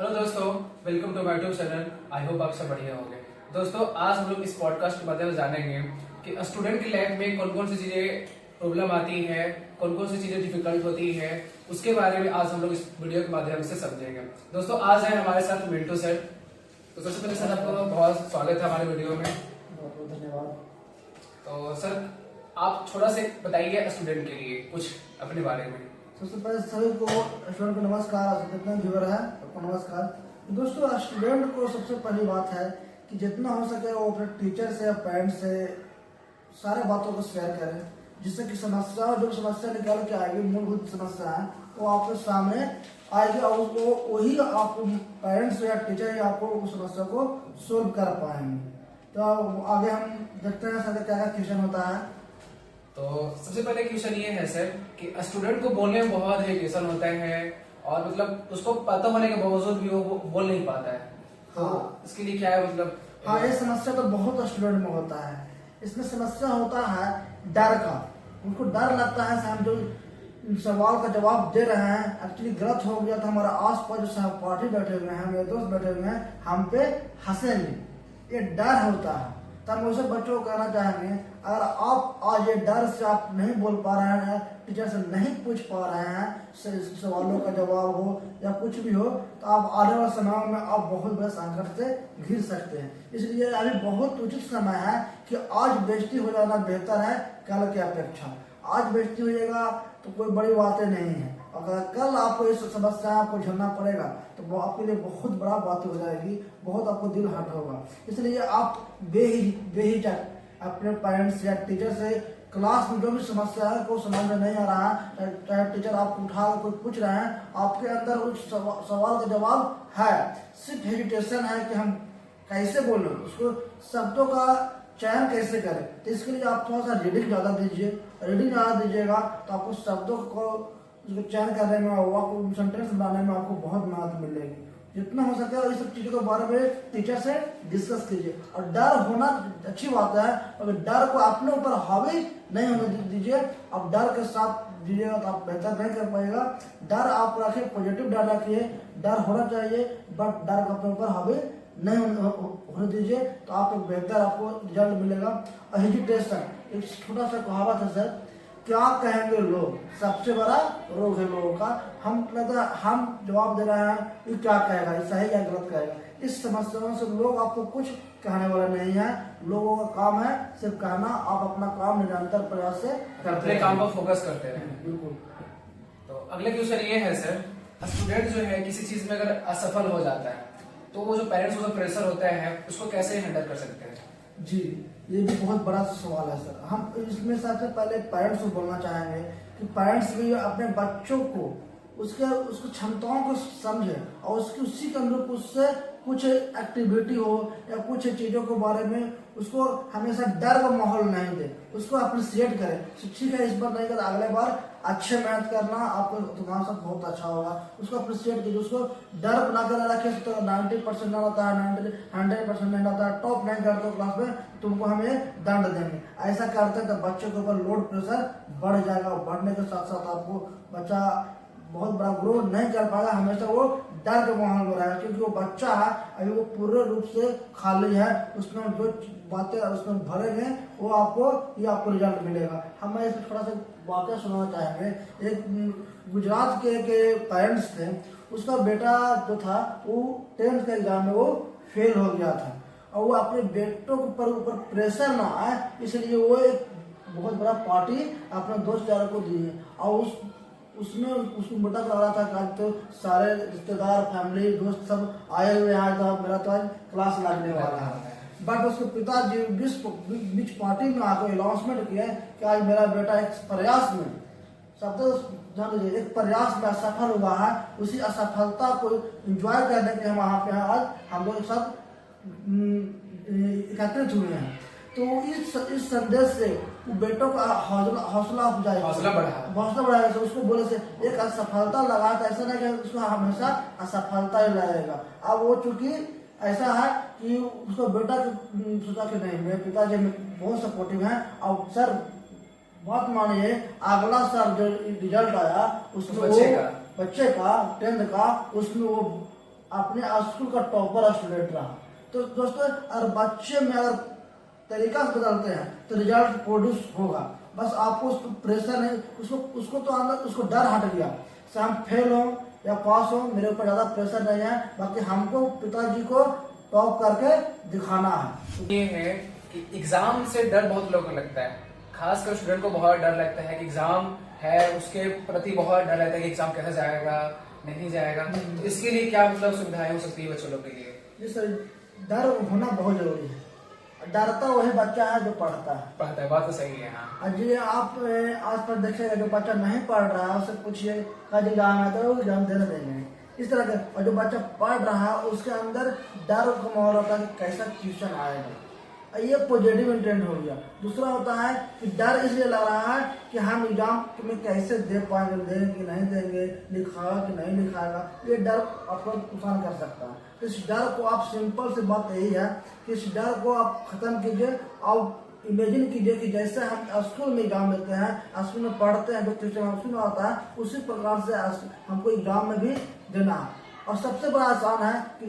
Hello दोस्तों, welcome to my YouTube channel. I hope आप सब बढ़िया होंगे। दोस्तों, आज हम लोग इस पॉडकास्ट के माध्यम से जानेंगे कि स्टूडेंट की लाइफ में कौन कौन सी चीजें प्रॉब्लम आती है, कौन कौन सी चीजें डिफिकल्ट होती है, उसके बारे में आज हम लोग इस वीडियो के माध्यम से समझेंगे। दोस्तों, आज है हमारे साथ मिंटू सर। तो सबसे पहले सर, आपका बहुत स्वागत है हमारे वीडियो में। बहुत बहुत धन्यवाद। तो सर, आप थोड़ा से बताइए स्टूडेंट के लिए कुछ अपने बारे में। सबसे पहले सभी को स्टूडेंट को नमस्कार, जितना व्यूअर है सबको नमस्कार। दोस्तों, स्टूडेंट को सबसे पहली बात है कि जितना हो सके वो अपने टीचर से या पेरेंट्स से सारे बातों को शेयर करें, जिससे कि समस्या जो समस्या निकाल के आएगी, मूलभूत समस्या है वो आपके सामने आएगी और वो वही आपको पेरेंट्स या टीचर या आपको उस समस्या को सोल्व कर पाएंगे। तो आगे हम देखते हैं सर क्या क्या क्वेश्चन होता है। तो सबसे पहले क्वेश्चन ये है सर कि स्टूडेंट को बोलने में बहुत हेजिटेशन होता है और मतलब उसको पता होने के बावजूद भी वो बोल नहीं पाता है। तो इसके लिए क्या है मतलब? हाँ, ये समस्या तो बहुत स्टूडेंट में होता है। इसमें समस्या होता है डर का। उनको डर लगता है हम जो सवाल का जवाब दे रहे हैं एक्चुअली गलत हो गया, तो हमारा आस पास जो सहपाठी बैठे हुए हैं, मेरे दोस्त बैठे हुए हैं, हम पे हंसेंगे। ये डर होता है। तब हम उसे बच्चों को कहना चाहेंगे, अगर आप आज ये डर से आप नहीं बोल पा रहे हैं, टीचर से नहीं पूछ पा रहे हैं, सवालों का जवाब हो या कुछ भी हो, तो आप आने वाले समय में आप बहुत बड़े संकट से घिर सकते हैं। इसलिए अभी बहुत उचित समय है कि आज बेइज्जती हो जाना बेहतर है कल की अपेक्षा। आज बेइज्जती हो जाएगा तो कोई बड़ी बातें नहीं है, अगर कल आपको इस समस्या को झेलना पड़ेगा तो वो आपके लिए बहुत बड़ा बात हो जाएगी, बहुत आपको दिल हर्ट होगा। इसलिए आप बेहिचक अपने पेरेंट्स या टीचर से क्लास में जो भी समस्या है को समझ में नहीं आ रहा है, चाहे टीचर आपको उठा कर कुछ पूछ रहे हैं, आपके अंदर उस सवाल का जवाब है, सिर्फ हेजिटेशन है कि हम कैसे बोलें, उसको शब्दों का चयन कैसे करें। तो इसके लिए आप थोड़ा सा रीडिंग ज़्यादा दीजिए। रीडिंग ज़्यादा दीजिएगा तो आपको शब्दों को चयन करने में, आपको सेंटेंस बनाने में आपको बहुत मदद मिलेगी। जितना हो सके इस सब चीज़ों के बारे में टीचर से डिस्कस कीजिए। और डर होना अच्छी बात है, अगर डर को अपने ऊपर हावी नहीं होने दीजिए। अब डर के साथ दीजिएगा तो आप बेहतर नहीं कर पाएगा। डर आप रखिए, पॉजिटिव डर रखिए, डर होना चाहिए, बट डर को अपने ऊपर हावी नहीं होने दीजिए, तो आप एक बेहतर आपको रिजल्ट मिलेगा। हेजिटेशन एक छोटा सा कहावत है सर, क्या कहेंगे लोग सबसे बड़ा रोग है लोगों का। हम जवाब दे रहे हैं ये क्या कहेगा, ये सही या गलत कहेगा। इस समस्याओं से लोग आपको कुछ कहने वाला नहीं है। लोगों का काम है सिर्फ कहना। आप अपना काम निरंतर प्रयास से अपने काम पर फोकस करते हैं। बिल्कुल। तो अगले क्वेश्चन ये है सर, स्टूडेंट जो है किसी चीज में अगर असफल हो जाता है तो वो जो पेरेंट्स को प्रेशर होता है उसको कैसे हैंडल कर सकते हैं? जी, ये भी बहुत बड़ा सवाल है सर। हम इसमें सबसे पहले पेरेंट्स को बोलना चाहेंगे कि पेरेंट्स भी अपने बच्चों को उसके क्षमताओं को समझे और उसी के अनुरूप उससे कुछ एक्टिविटी हो या कुछ चीज़ों के बारे में उसको हमेशा डर का माहौल नहीं दे, उसको अप्रिशिएट करें। ठीक है, इस बार नहीं करता, अगले बार अच्छे मेहनत करना, आपको तुम्हारा सब बहुत अच्छा होगा। उसको अप्रिशिएट कीजिए, उसको डर बना कर रखे तो 90% ना होता है, 100% नहीं होता है, टॉप नहीं करते क्लास में, तुमको हमें दंड देंगे। ऐसा करते हैं तो बच्चों के ऊपर लोड प्रेशर बढ़ जाएगा। बढ़ने के साथ साथ आपको बच्चा बहुत बड़ा ग्रो नहीं कर पाएगा, हमेशा वो डर के माहौल में रहेगा, क्योंकि वो बच्चा है अभी, वो पूरे रूप से खाली है। उसमें जो बातें उसमें भरेंगे वो आपको रिजल्ट मिलेगा। हम इसमें थोड़ा सा वाक़या सुनाना चाहेंगे। एक गुजरात के पेरेंट्स थे, उसका बेटा जो था वो 10th के एग्जाम में वो फेल हो गया था और वो अपने बेटों के ऊपर प्रेशर ना आए, इसलिए वो एक बहुत बड़ा पार्टी अपने दोस्त यारों को दी और उसमें उसको बेटा लग रहा था कि आज तो सारे रिश्तेदार, फैमिली, दोस्त सब आए हुए हैं, तो मेरा तो आज क्लास लगने वाला है। बट उसके पिताजी बीच पार्टी में आकर अनाउंसमेंट किया कि आज मेरा बेटा एक प्रयास में, सब तो जान लीजिए, एक प्रयास में असफल हुआ है। उसी असफलता को एंजॉय करने के हम वहाँ पे आज हम लोग सब एकत्रित हुए हैं। तो इस संदेश से बेटों का हौसला बढ़ाया। तो उसको बोले से एक असफलता लगा था, ऐसा नहीं कि उसको हमेशा असफलता ही लगेगा। अब वो चूंकि ऐसा है कि उसको बेटा सोचा कि नहीं, मेरे पिताजी बहुत सपोर्टिव हैं और सर बात मानिए, अगला साल जो रिजल्ट आया उसमें बच्चे का 10th का, उसमें वो अपने स्कूल का टॉपर स्टूडेंट रहा। तो दोस्तों अगर बच्चे में अगर तरीका से बदलते हैं तो रिजल्ट प्रोड्यूस होगा। बस आपको उसको प्रेशर नहीं, उसको तो अंदर उसको डर हट गया, से हम फेल हो या पास हो, मेरे ऊपर ज़्यादा प्रेशर नहीं है, बाकी हमको पिताजी को टॉप करके दिखाना है। ये है कि एग्जाम से डर बहुत लोगों को लगता है, खासकर स्टूडेंट को बहुत डर लगता है कि एग्जाम है, उसके प्रति बहुत डर रहता है कि एग्जाम कैसे जाएगा नहीं जाएगा। तो इसके लिए क्या मतलब सुविधाएं हो सकती है बच्चों लोग के लिए? जी सर, डर होना बहुत जरूरी है। डरता वही बच्चा है जो पढ़ता है। बात तो सही है। हाँ, जी आप आस पास देखिएगा, जो बच्चा नहीं पढ़ रहा है उससे पूछिए कल एग्जाम है तो वो एग्जाम देने देंगे इस तरह के। और जो बच्चा पढ़ रहा है उसके अंदर डर का माहौल होता है कि कैसा ट्यूशन आएगा, ये पॉजिटिव इंटेंट हो गया। दूसरा होता है कि डर इसलिए लग रहा है कि हम एग्जाम में कैसे दे पाएंगे, देंगे कि नहीं देंगे, लिखाएगा कि नहीं लिखाएगा, ये डर आपको नुकसान कर सकता है। तो इस डर को आप, सिंपल सी बात यही है कि इस डर को आप खत्म कीजिए। आप इमेजिन कीजिए कि जैसे हम स्कूल में एग्जाम देते हैं, स्कूल में पढ़ते हैं, जो ट्यूशन स्कूल में आता है, उसी प्रकार से हमको एग्जाम में भी देना है। और सबसे बड़ा आसान है कि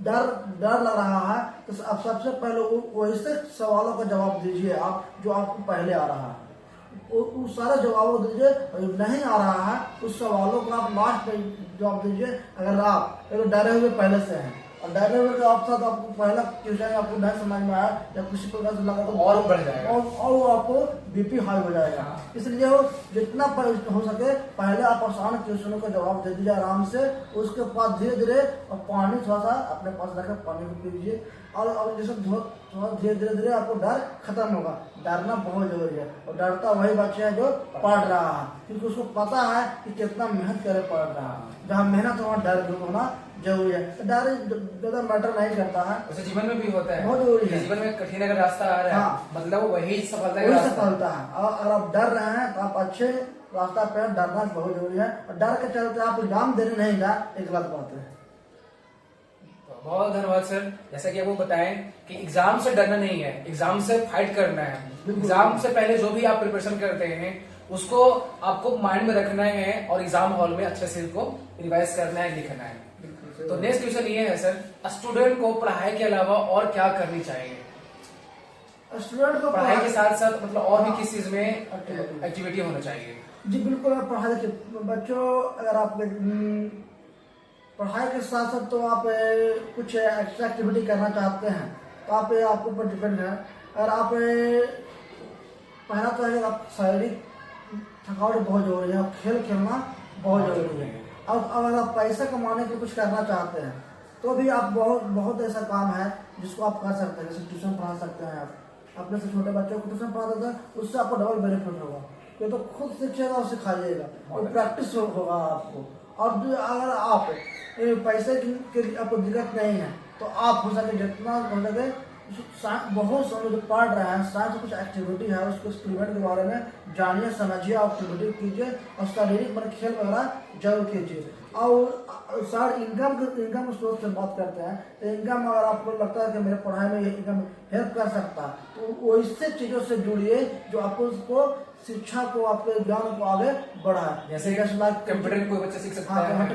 डर लग रहा है तो अब सबसे पहले वैसे सवालों का जवाब दीजिए आप जो आपको पहले आ रहा है, उस सारे जवाबों दीजिए। और नहीं आ रहा है उस सवालों को आप लास्ट में जवाब दीजिए। अगर आप डरे हुए पहले से हैं और डरे हुए के साथ आपको पहला क्वेश्चन आपको नहीं समझ में आया या किसी प्रकार से लगा तो और बढ़ जाएगा और आपको बीपी हाई हो जाएगा। इसलिए वो जितना हो सके पहले आप आसान क्वेश्चनों का जवाब दे दीजिए आराम से। उसके बाद धीरे धीरे और पानी थोड़ा सा अपने पास रखे, पानी को पी लीजिए और जैसे थोड़ा धीरे धीरे आपको डर खत्म होगा। डरना बहुत जरूरी है और डरता वही बच्चा है जो पढ़ रहा है, क्योंकि उसको पता है कि कितना मेहनत करे पढ़ रहा है। जहाँ मेहनत होना डर होना जरूरी है। तो डर ज्यादा मैटर नहीं करता है, वैसे जीवन में भी होता है, बहुत जरूरी है। जीवन में कठिन अगर रास्ता आ रहा है, हाँ, मतलब वही सफलता वही सफलता है। और अगर आप डर रहे हैं तो आप अच्छे रास्ता पे, डरना बहुत जरूरी है। और डर के चलते आप एग्जाम देने नहीं जाए, एक गलत बात है। बहुत धन्यवाद सर। जैसा कि आपको बताएं कि एग्जाम से डरना नहीं है, एग्जाम से फाइट करना है। एग्जाम से पहले जो भी आप प्रिपरेशन करते हैं उसको आपको माइंड में रखना है और एग्जाम हॉल में अच्छे से उसको रिवाइज करना है, लिखना है। तो नेक्स्ट क्वेश्चन ये है सर, स्टूडेंट को पढ़ाई के अलावा और क्या करनी चाहिए? स्टूडेंट को पढ़ाई के साथ साथ मतलब और भी किस चीज में एक्टिविटी होना चाहिए? जी बिल्कुल, आप पढ़ाई देखिए बच्चों, अगर आप पढ़ाई के साथ साथ तो आप कुछ एक्स्ट्रा एक्टिविटी करना चाहते हैं तो आप आपके ऊपर डिपेंड है। अगर आप पहला तो है आप शारीरिक थकावट बहुत जरूरी है, खेल खेलना बहुत जरूरी है। अब अगर आप पैसा कमाने के कुछ करना चाहते हैं तो भी आप बहुत ऐसा काम है जिसको आप कर सकते हैं। जैसे ट्यूशन पढ़ा सकते हैं, आप अपने से छोटे बच्चों को ट्यूशन पढ़ा देते हैं, उससे आपको डबल बेनिफिट होगा। ये तो खुद सीखिएगा और सिखाइएगा और प्रैक्टिस होगा आपको। और अगर आप पैसे की आपको दिक्कत नहीं है तो आप हो सके जितना हो सके बहुत सारे जो पढ़ रहे हैं साइंस कुछ एक्टिविटी है उसको एक्सपेरिमेंट के बारे में जानिए, समझिए, एक्टिविटी कीजिए और शारीरिक मतलब खेल वगैरह जरूर कीजिए। और सर इनकम सोर्स से बात करते हैं तो इनकम अगर आपको लगता है कि मेरे पढ़ाई में ये इनकम हेल्प कर सकता है तो वैसे चीज़ों से जुड़िए जो आपको उसको शिक्षा को, आपके ज्ञान को आगे बढ़ाए। जैसे कंप्यूटर कोई बच्चा सीख सकता है,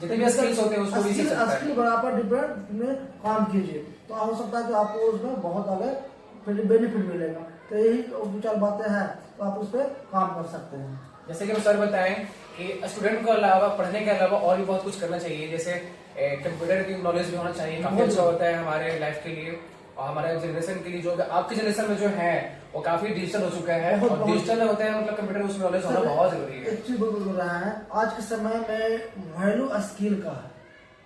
जितने भी स्किल्स होते हैं उसको भी सीख सकता है। स्किल बराबर डिपेंड में काम कीजिए तो हो सकता है कि आपको उसमें बहुत आगे बेनिफिट मिलेगा। तो यही दो चार बातें हैं तो आप उस पर काम कर सकते हैं। जैसे कि सर बताएं कि स्टूडेंट को अलावा, पढ़ने के अलावा और भी बहुत कुछ करना चाहिए। जैसे कंप्यूटर की नॉलेज भी होना चाहिए, काफी अच्छा होता है हमारे लाइफ के लिए और हमारे जनरेशन के लिए। जो आपकी जनरेशन में जो है वो काफी डिजिटल हो चुका है और डिजिटल में होता है मतलब कंप्यूटर उसमें नॉलेज होना बहुत जरूरी है। एक चीज बोल रहा है, आज के समय में वैल्यू स्किल का है।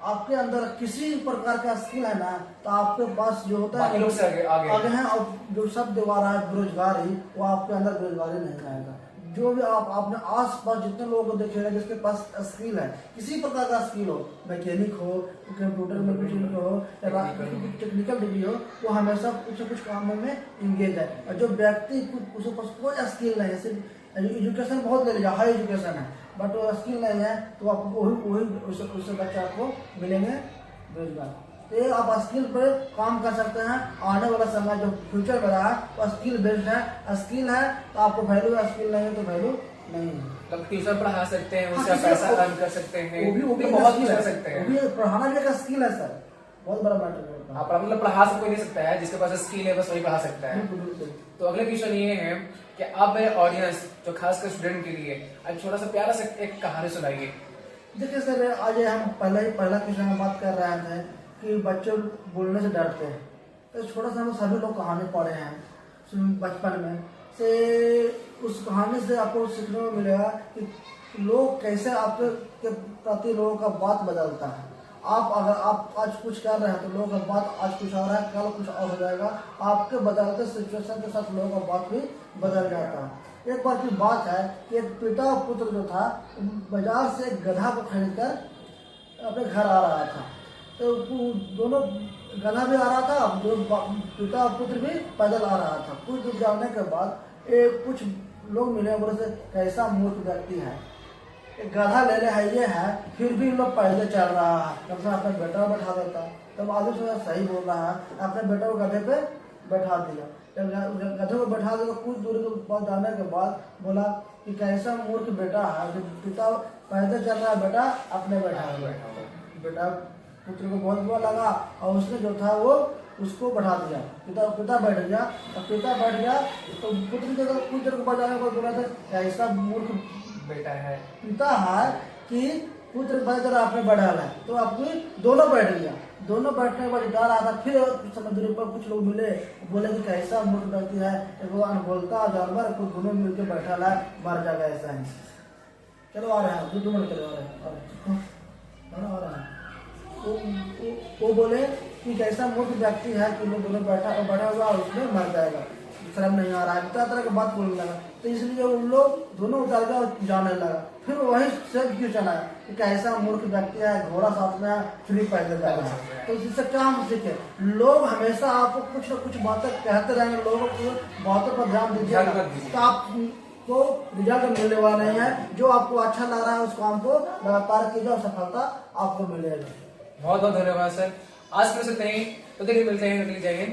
आपके अंदर किसी प्रकार का स्किल है ना तो आपके पास जो होता है लोग से आगे है। और जो शब्द द्वारा है बेरोजगारी, वो आपके अंदर बेरोजगारी नहीं आएगा। जो भी आप अपने आस-पास जितने लोगों को देखिएगा जिसके पास स्किल है, किसी प्रकार का स्किल हो, मैकेनिक हो, कंप्यूटर में हो या टेक्निकल डिग्री हो, वो हमेशा कुछ न कुछ काम में इंगेज है। और जो व्यक्ति उसके पास कोई स्किल नहीं है, सिर्फ एजुकेशन बहुत ले लीजिए, हाई एजुकेशन है बट वो स्किल नहीं है तो आपको वही उससे बच्चे आपको मिलेंगे बेरोजगार। तो ये आप स्किल पर काम कर सकते हैं। आने वाला समय जो फ्यूचर में रहा है वो स्किल बेस्ड है। स्किल है तो आपको वैल्यू है, स्किल नहीं है तो वैल्यू नहीं। मतलब ट्यूशन पढ़ा सकते हैं, हाँ, उससे आप किसी पैसा को- अर्न कर सकते हैं, वो भी तो बहुत कुछ skill कर है। सकते हैं। वो भी पढ़ाना भी एक स्किल है सर, बहुत बड़ा मैटर होता है। आप मतलब पढ़ा सब कोई नहीं सकता है, जिसके पास स्किल है बस वही पढ़ा सकता है। बिल्कुल बिल्कुल। तो अगला क्वेश्चन ये है कि आप मेरे ऑडियंस जो खासकर स्टूडेंट के लिए आज छोटा सा प्यारा सा एक कहानी सुनाइए। देखिए सर, आज हम पहला क्वेश्चन में बात कर रहे थे कि बच्चे बोलने से डरते हैं। तो छोटा सा हम सभी लोग कहानी पढ़े हैं बचपन में से, उस कहानी से आपको सीखने को मिलेगा कि लोग कैसे आपके के प्रति लोगों का बात बदलता है। आप अगर आप आज कुछ कर रहे हैं तो लोगों का बात आज कुछ और है, कल कुछ और हो जाएगा। आपके बदलते सिचुएशन के साथ लोगों का बात भी बदल जाता है। एक बार की बात है कि एक पिता और पुत्र जो था बाजार से एक गधा को खरीद कर अपने घर आ रहा था। तो दोनों, गधा भी आ रहा था, जो पिता और पुत्र भी पैदल आ रहा था। कुछ दूर जाने के बाद कुछ लोग मिले, बोले से कैसा मूर्ख व्यक्ति है, एक गधा ले ले है ये है, फिर भी लोग पैदल चल रहा है, कम से अपने बेटा को बैठा देता। तब आगे से सही बोल रहा है, अपने बेटा को गधे पे बैठा दिया। जब गधे को बैठा दिया, कुछ दूरी के बाद जाने के बाद बोला कि कैसा मूर्ख बेटा है, जो पिता पैदल चल रहा है, बेटा अपने बैठा दिया। बेटा पुत्र को बहुत बुरा लगा और उसने जो था वो उसको बैठा दिया। पिता बैठ गया, और पिता बैठ गया तो पुत्र के कुछ देर को बजाने को बोला था ऐसा मूर्ख बेटा है, पिता है कि पुत्र बैठ आपने बढ़ा है। तो आपको दोनों बैठ गया, दोनों बैठने के बाद डर रहा था। फिर समुद्र पर कुछ लोग मिले, बोले कि कैसा मूर्ख व्यक्ति है, वो अनबोलता जानवर को दोनों मिलकर बैठा है, मर जाएगा ऐसा है। चलो आ रहे हैं, 2 मिनट चलो आ रहे हैं। वो बोले कि कैसा मूर्ख व्यक्ति है कि वो दोनों बैठा हुआ और उसमें मर जाएगा, शर्म नहीं आ रहा है, तरह की बात बोलने लगा। तो इसलिए उन लोग दोनों उतर गया और जाने लगा। फिर वही सब क्वेश्चन आया कि कैसा मूर्ख व्यक्ति है, घोड़ा साथ में है, फिर पैदल जा रहा है। तो इससे क्या हम सीखे, लोग हमेशा आपको कुछ न कुछ बातें कहते रहेंगे, लोगों की बातों पर ध्यान दीजिए, तो आपको रिजल्ट मिलने वाला नहीं है। जो आपको अच्छा लग रहा है उस काम को लगातार कीजिए और सफलता आपको मिलेगी। बहुत बहुत धन्यवाद सर। आज के लिए इतना ही, तो देखिए मिलते हैं अगली जगह।